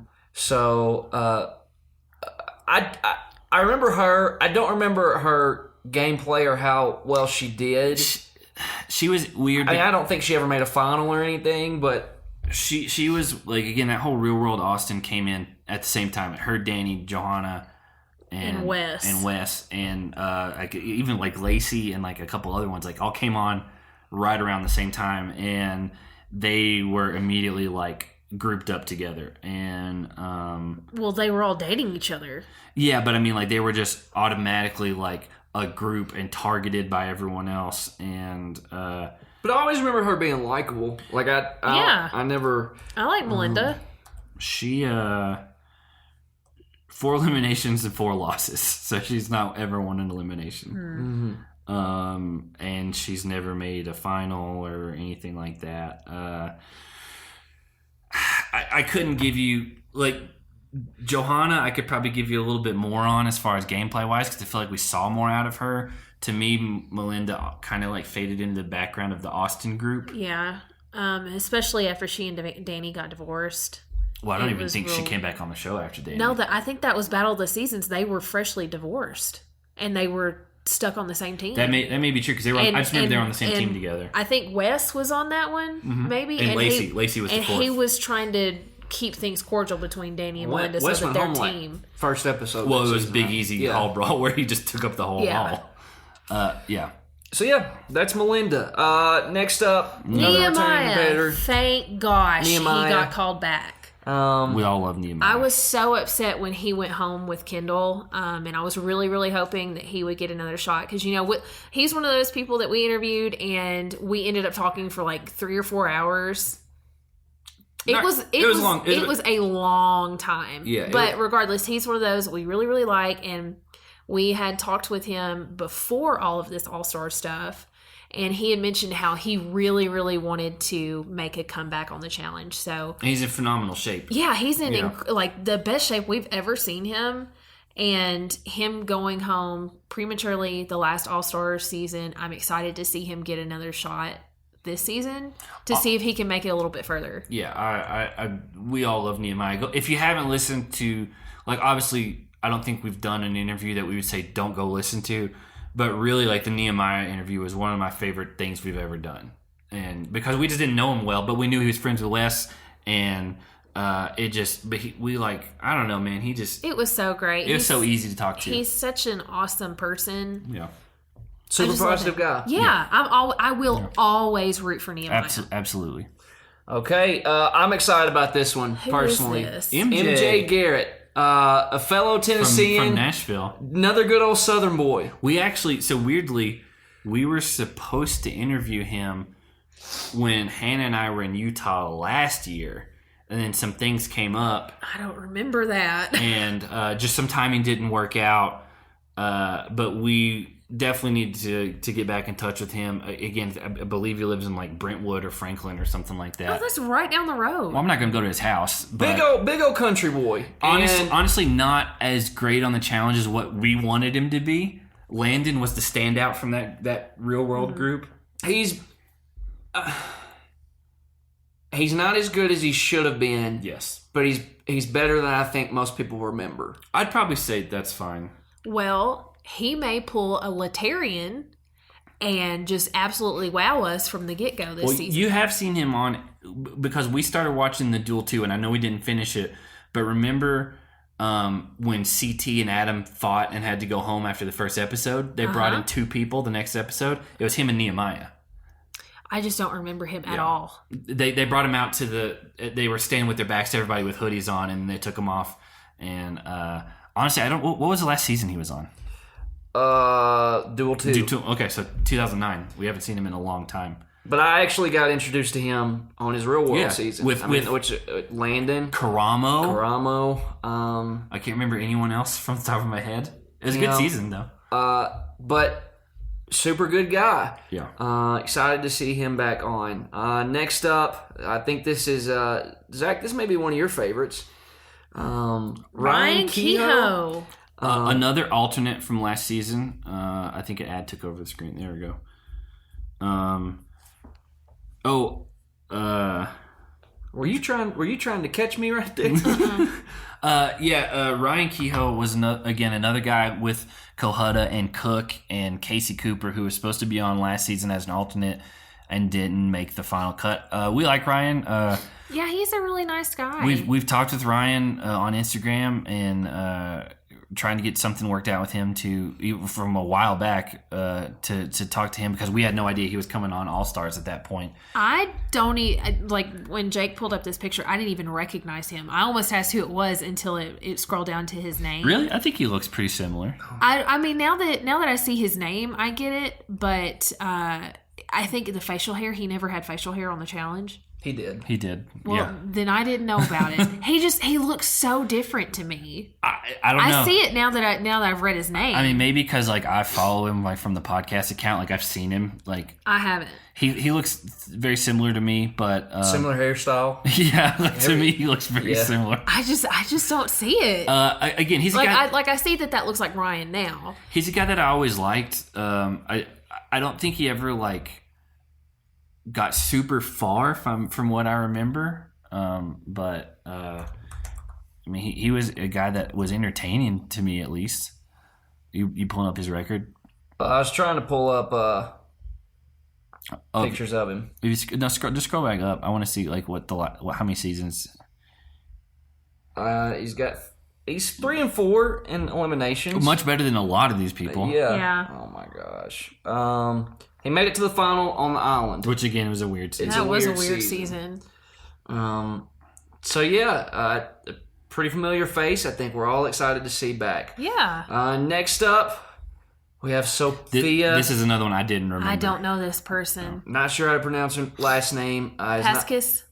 remember her. I don't remember her gameplay or how well she did. She was weird. I mean, I don't think she ever made a final or anything, but she was, like, again, that whole Real World Austin came in at the same time. Her, Danny, Johanna, and Wes, and like, even like Lacey and like a couple other ones, like, all came on right around the same time, and they were immediately like grouped up together. And well, they were all dating each other. Yeah, but I mean, like, they were just automatically like a group and targeted by everyone else. And but I always remember her being likable. Like, I never. I like Melinda. She 4 eliminations and 4 losses, so she's not ever won an elimination. And she's never made a final or anything like that. I couldn't give you, like, Johanna, I could probably give you a little bit more on as far as gameplay wise, because I feel like we saw more out of her. To me, Melinda kind of like faded into the background of the Austin group. Yeah, especially after she and Danny got divorced. Well, I don't even think she came back on the show after Danny. No, I think that was Battle of the Seasons. They were freshly divorced, and they were stuck on the same team. That may be true, because they were. I just remember they were on the same team together. I think Wes was on that one, maybe, and Lacey was the fourth. And he was trying to keep things cordial between Danny and Melinda, so that their team. First episode. Well, it was Big Easy Hall Brawl, where he just took up the whole hall. Yeah. So yeah, that's Melinda. Next up, Nehemiah. Thank gosh he got called back. We all love Nehemiah. I was so upset when he went home with Kendall, and I was really, really hoping that he would get another shot, because, you know, he's one of those people that we interviewed, and we ended up talking for like 3 or 4 hours. It was a long time. Yeah, but regardless, he's one of those we really, really like, and we had talked with him before all of this All-Star stuff, and he had mentioned how he really, really wanted to make a comeback on the challenge. So he's in phenomenal shape. Yeah, he's in like the best shape we've ever seen him. And him going home prematurely the last All-Star season, I'm excited to see him get another shot this season to see if he can make it a little bit further. Yeah, we all love Nehemiah. If you haven't listened to, like, obviously, I don't think we've done an interview that we would say don't go listen to. But really, like, the Nehemiah interview was one of my favorite things we've ever done. And because we just didn't know him well, but we knew he was friends with Wes, and I don't know, man, it was so great. It was so easy to talk to. He's such an awesome person. Yeah. Super positive guy. Yeah. I will always root for Nehemiah. Absolutely. Okay, I'm excited about this one, personally. Who is this? MJ Garrett, a fellow Tennessean. From Nashville. Another good old Southern boy. We actually, so weirdly, we were supposed to interview him when Hannah and I were in Utah last year. And then some things came up. I don't remember that. And just some timing didn't work out. But we definitely need to get back in touch with him. Again, I believe he lives in like Brentwood or Franklin or something like that. Oh, that's right down the road. Well, I'm not going to go to his house. But Big old country boy. honestly, not as great on the challenge as what we wanted him to be. Landon was the standout from that real world group. He's not as good as he should have been. Yes. But he's better than I think most people remember. I'd probably say that's fine. Well, he may pull a Latarian and just absolutely wow us from the get-go this season. You have seen him on, because we started watching the Duel 2, and I know we didn't finish it, but remember when CT and Adam fought and had to go home after the first episode? They brought in 2 people the next episode. It was him and Nehemiah. I just don't remember him at all. They brought him out to they were standing with their backs to everybody with hoodies on, and they took him off. And honestly, what was the last season he was on? Duel 2. Okay, so 2009. We haven't seen him in a long time. But I actually got introduced to him on his real world season. With Landon. Karamo. I I can't remember anyone else from the top of my head. It was a good season, though. But super good guy. Yeah. Excited to see him back on. Next up, I think this is Zach. This may be one of your favorites. Ryan Kehoe. Another alternate from last season. I think an ad took over the screen. There we go. Were you trying to catch me right there? Ryan Kehoe was another guy with Kohutta and Cook and Casey Cooper, who was supposed to be on last season as an alternate and didn't make the final cut. We like Ryan. Yeah, he's a really nice guy. We've talked with Ryan on Instagram and trying to get something worked out with him from a while back to talk to him, because we had no idea he was coming on All Stars at that point. I don't like when Jake pulled up this picture, I didn't even recognize him. I almost asked who it was until it scrolled down to his name. Really? I think he looks pretty similar. I mean, now that I see his name, I get it, but I think the facial hair, he never had facial hair on the challenge. He did. Well, then I didn't know about it. He looks so different to me. I don't know. I see it now that I've read his name. I mean, maybe because I follow him from the podcast account. I've seen him. I haven't. He looks very similar to me, but similar hairstyle. Yeah, to me he looks very similar. I just don't see it. Again, he's a guy. I see that looks like Ryan now. He's a guy that I always liked. I don't think he ever got super far from what I remember. But I mean, he was a guy that was entertaining to me, at least. You pulling up his record? I was trying to pull up pictures of him. Just scroll back up. I want to see how many seasons. He's 3 and 4 in eliminations. Much better than a lot of these people. Yeah. Oh my gosh. He made it to the final on the island, Which again was a weird season. That was a weird season. So yeah, a pretty familiar face. I think we're all excited to see back. Yeah. Next up, we have Sophia. This is another one I didn't remember. I don't know this person. Not sure how to pronounce her last name. Paskis.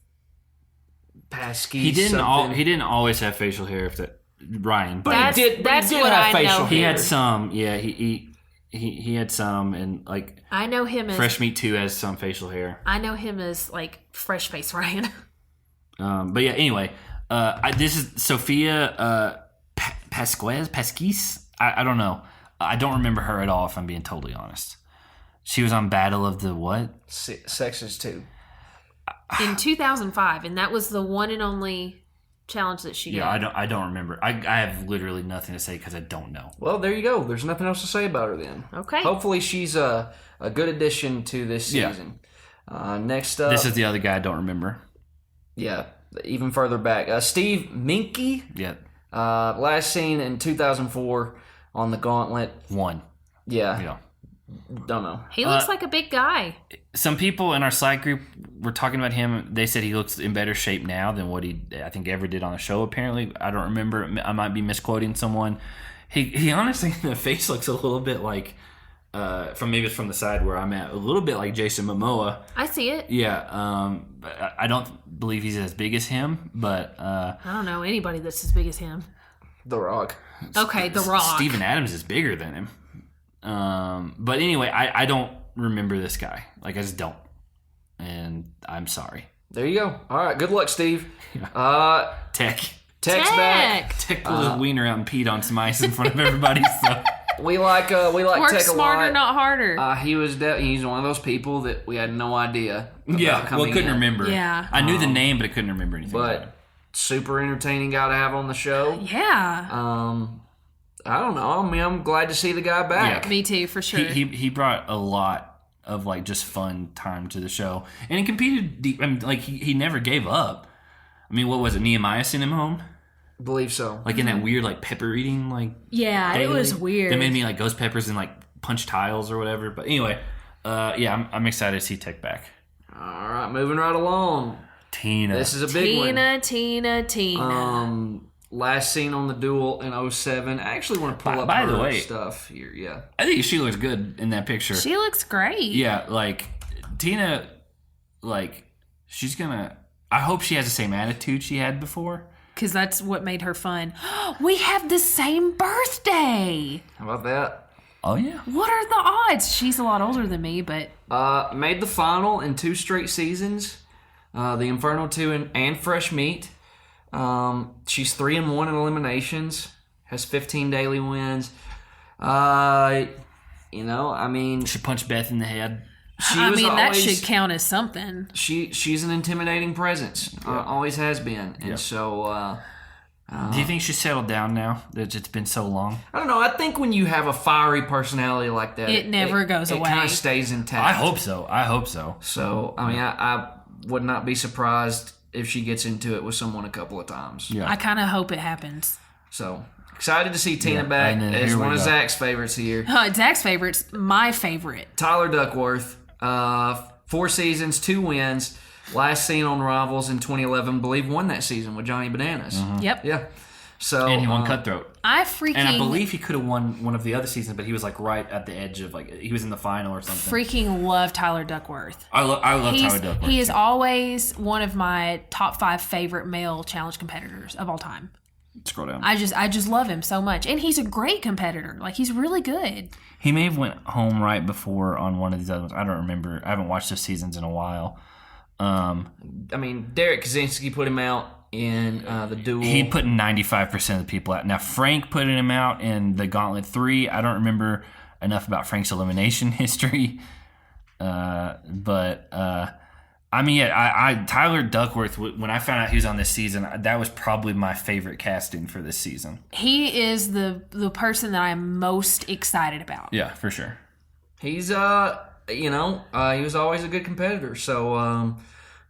Paskis. He didn't always have facial hair. Ryan, but he did that's have what I facial know. He had some. Yeah, he had some, and I know him as Fresh Meat 2 has some facial hair. I know him as Fresh Face Ryan. But yeah, anyway, this is Sophia Paskis. I don't know. I don't remember her at all, if I'm being totally honest. She was on Battle of the what? Sexes 2. In 2005, and that was the one and only challenge that she did. I don't remember. I have literally nothing to say because I don't know. Well, there you go. There's nothing else to say about her then. Okay. Hopefully she's a good addition to this season. Next up. This is the other guy I don't remember. Yeah, even further back. Steve Minke. Yeah. Last seen in 2004 on the Gauntlet. 1. Yeah. Don't know. He looks like a big guy. Some people in our Slack group were talking about him. They said he looks in better shape now than what he, I think, ever did on the show, apparently. I don't remember. I might be misquoting someone. He honestly, the face looks a little bit like, from the side where I'm at, a little bit like Jason Momoa. I see it. Yeah. I don't believe he's as big as him, but... I don't know anybody that's as big as him. The Rock. Okay, The Rock. Steven Adams is bigger than him. But anyway, I don't remember this guy. Like, I just don't. And I'm sorry. There you go. All right, good luck, Steve. Tech's back. Tech pulled his wiener out and peed on some ice in front of everybody. So we like Work Tech a smarter, lot. not harder. He's one of those people that we had no idea. Couldn't remember. Yeah. I knew the name, but I couldn't remember anything. about it. But super entertaining guy to have on the show. Yeah. I don't know. I mean, I'm glad to see the guy back. Me too, for sure. He brought a lot of like just fun time to the show, and he competed deep. I mean, like he never gave up. I mean, what was it? Nehemiah sent him home. Believe so. Like in that weird like pepper eating like. Yeah, daily. it was weird. They made me like ghost peppers and like punch tiles or whatever. But anyway, I'm excited to see Tech back. All right, moving right along. Tina. This is a big one. Tina. Last seen on the Duel in 2007. I actually want to pull up by the her way, stuff here. Yeah, I think she looks good in that picture. She looks great. Yeah, like Tina, like she's gonna. I hope she has the same attitude she had before. Because that's what made her fun. We have the same birthday. how about that? Oh yeah. What are the odds? She's a lot older than me, but Made the final in 2 straight seasons. The Inferno 2 and Fresh Meat. She's 3-1 in eliminations. Has 15 daily wins. I mean, She punched Beth in the head. that should count as something. She's an intimidating presence. Always has been. And so... Do you think she's settled down now that it's been so long? I don't know. I think when you have a fiery personality like that... It never goes away. It kind of stays intact. I hope so. So, I mean, I would not be surprised if she gets into it with someone a couple of times. Yeah. I kind of hope it happens. So, excited to see Tina back. and then It's here we one of go. Zach's favorites here. Zach's favorite's my favorite. Tyler Duckworth, 4 seasons, 2 wins. Last seen on Rivals in 2011, believe won that season with Johnny Bananas. Yep. Yeah. So And he won Cutthroat. And I believe he could have won one of the other seasons, but he was like right at the edge of like he was in the final or something. freaking love Tyler Duckworth. I love Tyler Duckworth. He is always one of my top 5 favorite male challenge competitors of all time. Scroll down. I just love him so much, and he's a great competitor. Like, he's really good. He may have went home right before on one of these other ones. I don't remember. I haven't watched those seasons in a while. I mean, Derrick Kozinski put him out in the Duel. He put 95% of the people out. Now, Frank put him out in the Gauntlet 3. I don't remember enough about Frank's elimination history. Tyler Duckworth, when I found out he was on this season, that was probably my favorite casting for this season. He is the person that I'm most excited about. Yeah, for sure. He's he was always a good competitor, so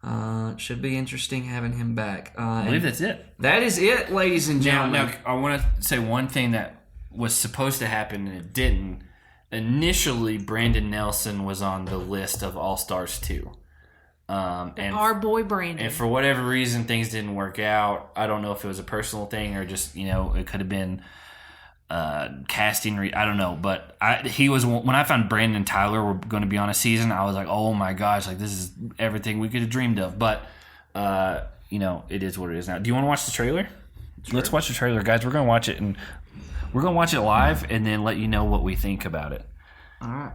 it should be interesting having him back. I believe that's it. That is it, ladies and gentlemen. Now, I want to say one thing that was supposed to happen and it didn't. Initially, Brandon Nelson was on the list of All-Stars 2. And Our boy Brandon. And for whatever reason, things didn't work out. I don't know if it was a personal thing or just, it could have been casting. I don't know. But he was when I found Brandon and Tyler were going to be on a season, I was like, oh my gosh, like this is everything we could have dreamed of. But, it is what it is now. Do you want to watch the trailer? Sure. Let's watch the trailer, guys. We're going to watch it, and we're going to watch it live and then let you know what we think about it. All right.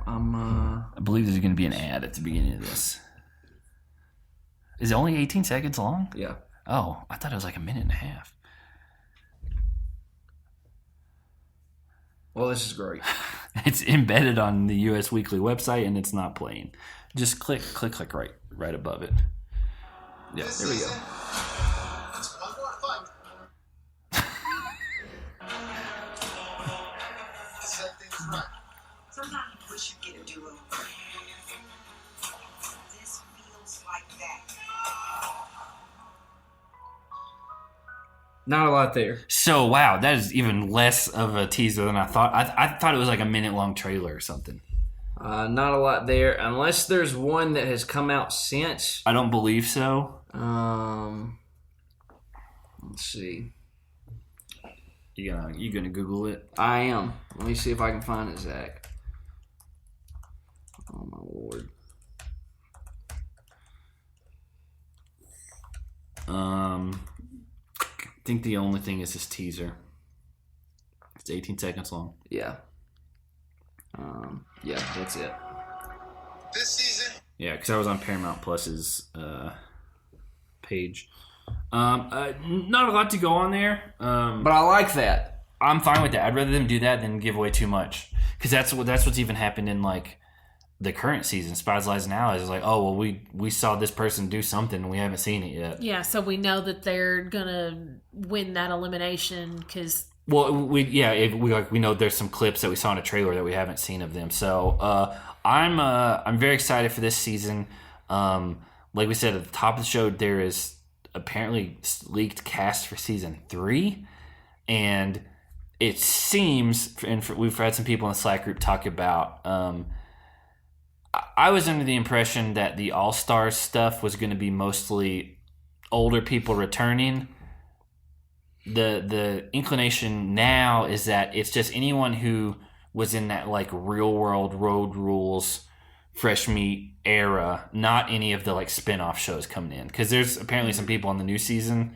I believe there's going to be an ad at the beginning of this. Is it only 18 seconds long? Yeah. Oh, I thought it was like a minute and a half. Well, this is great. It's embedded on the US Weekly website, and it's not playing. Just click right above it. Yeah, there we go. Sometimes you wish you get a do-over. This feels like that. Not a lot there. So, wow, that is even less of a teaser than I thought. I thought it was like a minute-long trailer or something. Not a lot there, unless there's one that has come out since. I don't believe so. Let's see. You gonna Google it? I am. Let me see if I can find it, Zach. Oh my lord. I think the only thing is this teaser. It's 18 seconds long. Yeah. Yeah, that's it. This season. Yeah, because I was on Paramount Plus's page. Not a lot to go on there. But I like that. I'm fine with that. I'd rather them do that than give away too much, because that's what's even happened in like the current season. Spies, Lies, and Allies is like, oh well, we saw this person do something and we haven't seen it yet. Yeah, so we know that they're gonna win that elimination because. Well, we know there's some clips that we saw in a trailer that we haven't seen of them. So I'm very excited for this season. Like we said at the top of the show, there is apparently leaked cast for season 3, and it seems, and we've had some people in the Slack group talk about. I was under the impression that the All-Stars stuff was going to be mostly older people returning. The inclination now is that it's just anyone who was in that like Real World, Road Rules, Fresh Meat era, not any of the like spin-off shows coming in, because there's apparently some people on the new season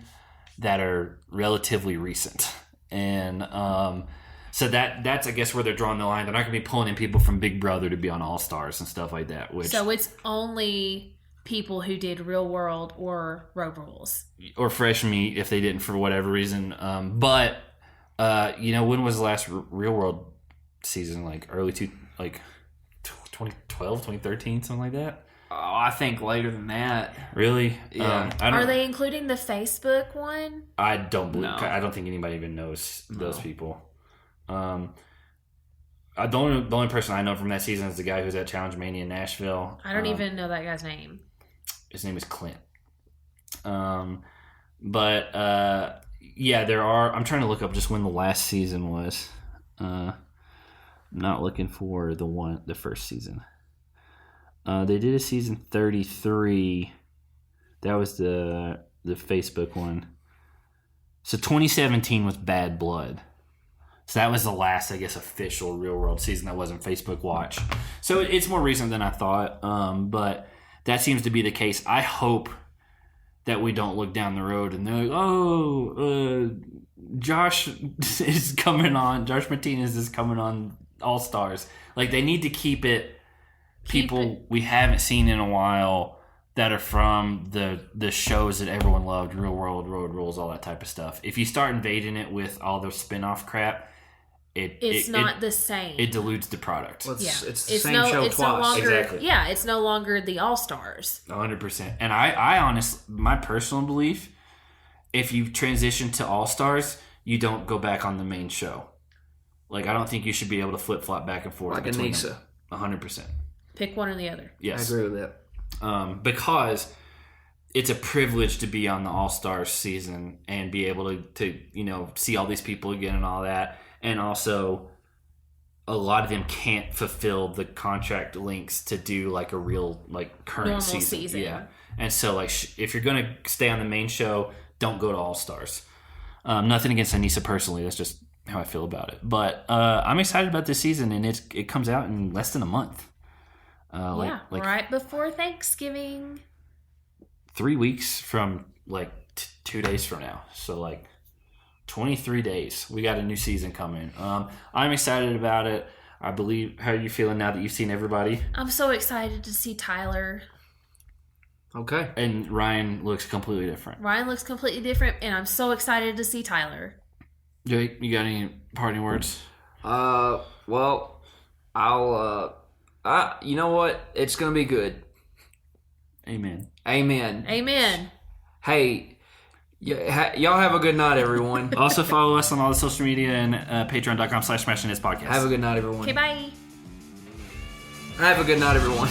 that are relatively recent, and so that's I guess where they're drawing the line. They're not going to be pulling in people from Big Brother to be on All Stars and stuff like that. So it's only people who did Real World or Road Rules or Fresh Meat if they didn't for whatever reason. But when was the last Real World season? Like early 2012, 2013, something like that. Oh, I think later than that. Really? Yeah. Are they including the Facebook one? I don't believe. No. I don't think anybody even knows those people. The only person I know from that season is the guy who's at Challenge Mania in Nashville. I don't even know that guy's name. His name is Clint. Yeah, there are. I'm trying to look up just when the last season was. I'm not looking for the first season. They did a season 33. That was the Facebook one. So 2017 was Bad Blood. So that was the last, I guess, official Real World season that wasn't Facebook Watch. So it's more recent than I thought, but that seems to be the case. I hope that we don't look down the road and they're like, Josh is coming on. Josh Martinez is coming on All Stars. Like, they need to keep it people we haven't seen in a while that are from the shows that everyone loved, Real World, Road Rules, all that type of stuff. If you start invading it with all the spin-off crap, it's not the same. It dilutes the product. Well, Yeah. it's the same show twice. No longer, Exactly. Yeah, it's no longer the All-Stars. 100%. And I honestly, my personal belief, if you transition to All-Stars, you don't go back on the main show. Like, I don't think you should be able to flip-flop back and forth. Like between Anissa. them. 100%. Pick one or the other. Yes. I agree with that. Because it's a privilege to be on the All-Stars season and be able to see all these people again and all that. And also, a lot of them can't fulfill the contract links to do like a real like current Normal season. Yeah. And so like if you're going to stay on the main show, don't go to All-Stars. Nothing against Anissa personally. That's just how I feel about it. But I'm excited about this season, and it comes out in less than a month. Right before Thanksgiving. 3 weeks from like 2 days from now. So like 23 days. We got a new season coming. I'm excited about it. I believe. How are you feeling now that you've seen everybody? I'm so excited to see Tyler. Okay. And Ryan looks completely different. Ryan looks completely different, and I'm so excited to see Tyler. Jake, you got any parting words? Well, I'll. You know what? It's gonna be good. Amen. Amen. Hey, y'all have a good night, everyone. Also follow us on all the social media and patreon.com/SmashingHitsPodcast. Have a good night, everyone. Okay, bye. Have a good night, everyone.